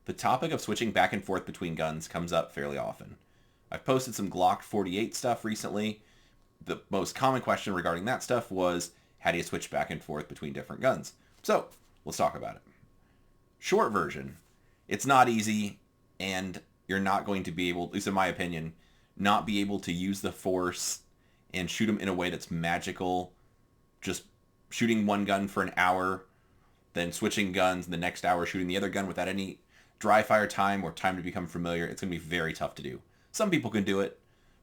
The topic of switching back and forth between guns comes up fairly often. I've posted some Glock 48 stuff recently. The most common question regarding that stuff was, how do you switch back and forth between different guns? So, let's talk about it. Short version, it's not easy, and you're not going to be able, at least in my opinion, not be able to use the force and shoot them in a way that's magical. Just shooting one gun for an hour, then switching guns, and the next hour shooting the other gun without any dry fire time or time to become familiar. It's going to be very tough to do. Some people can do it,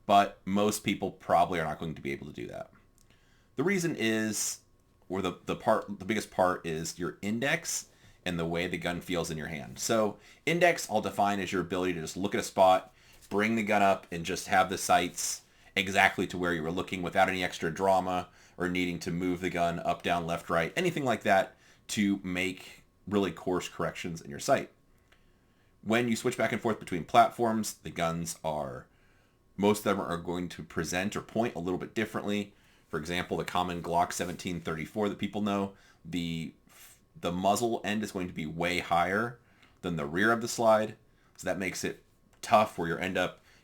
but most people probably are not going to be able to do that. The reason is, or the biggest part is your index and the way the gun feels in your hand. So index I'll define as your ability to just look at a spot, bring the gun up, and just have the sights exactly to where you were looking without any extra drama or needing to move the gun up, down, left, right, anything like that to make really coarse corrections in your sight. When you switch back and forth between platforms, the guns are, most of them are going to present or point a little bit differently. For example, the common Glock 1734 that people know, the muzzle end is going to be way higher than the rear of the slide. So that makes it tough where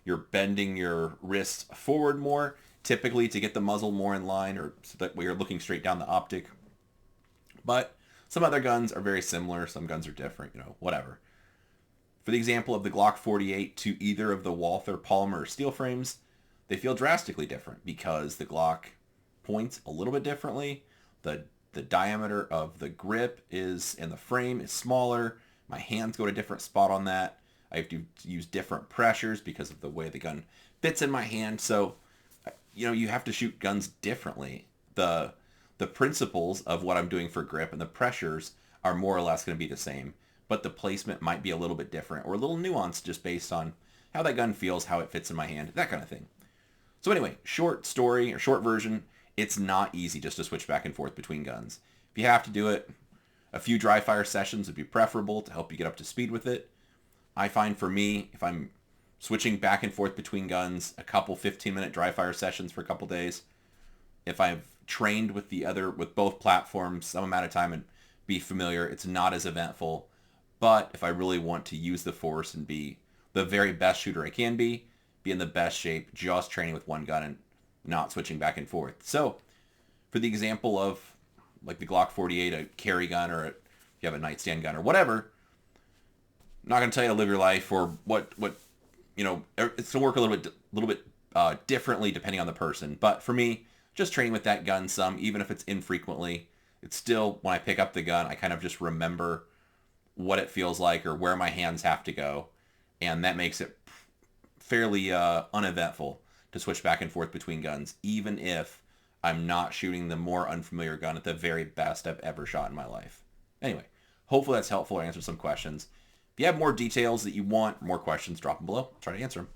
you're bending your wrist forward more, typically to get the muzzle more in line or so that you're looking straight down the optic. But some other guns are very similar. Some guns are different, whatever. For the example of the Glock 48 to either of the Walther polymer or steel frames, they feel drastically different because the Glock points a little bit differently. The diameter of the grip and the frame is smaller. My hands go to a different spot on that. I have to use different pressures because of the way the gun fits in my hand. So, you have to shoot guns differently. The principles of what I'm doing for grip and the pressures are more or less going to be the same, but the placement might be a little bit different or a little nuanced just based on how that gun feels, how it fits in my hand, that kind of thing. So anyway, short story or short version, it's not easy just to switch back and forth between guns. If you have to do it, a few dry fire sessions would be preferable to help you get up to speed with it. I find for me, if I'm switching back and forth between guns, a couple 15-minute dry fire sessions for a couple days. If I've trained with both platforms some amount of time and be familiar, it's not as eventful. But if I really want to use the force and be the very best shooter I can be in the best shape, just training with one gun and not switching back and forth. So, for the example of like the Glock 48, a carry gun, or if you have a nightstand gun or whatever, I'm not going to tell you to live your life or what it's to work a little bit differently depending on the person. But for me, just training with that gun some, even if it's infrequently, it's still, when I pick up the gun, I kind of just remember what it feels like or where my hands have to go. And that makes it fairly uneventful to switch back and forth between guns, even if I'm not shooting the more unfamiliar gun at the very best I've ever shot in my life. Anyway, hopefully that's helpful to answer some questions. If you have more details that you want, more questions, drop them below. I'll try to answer them.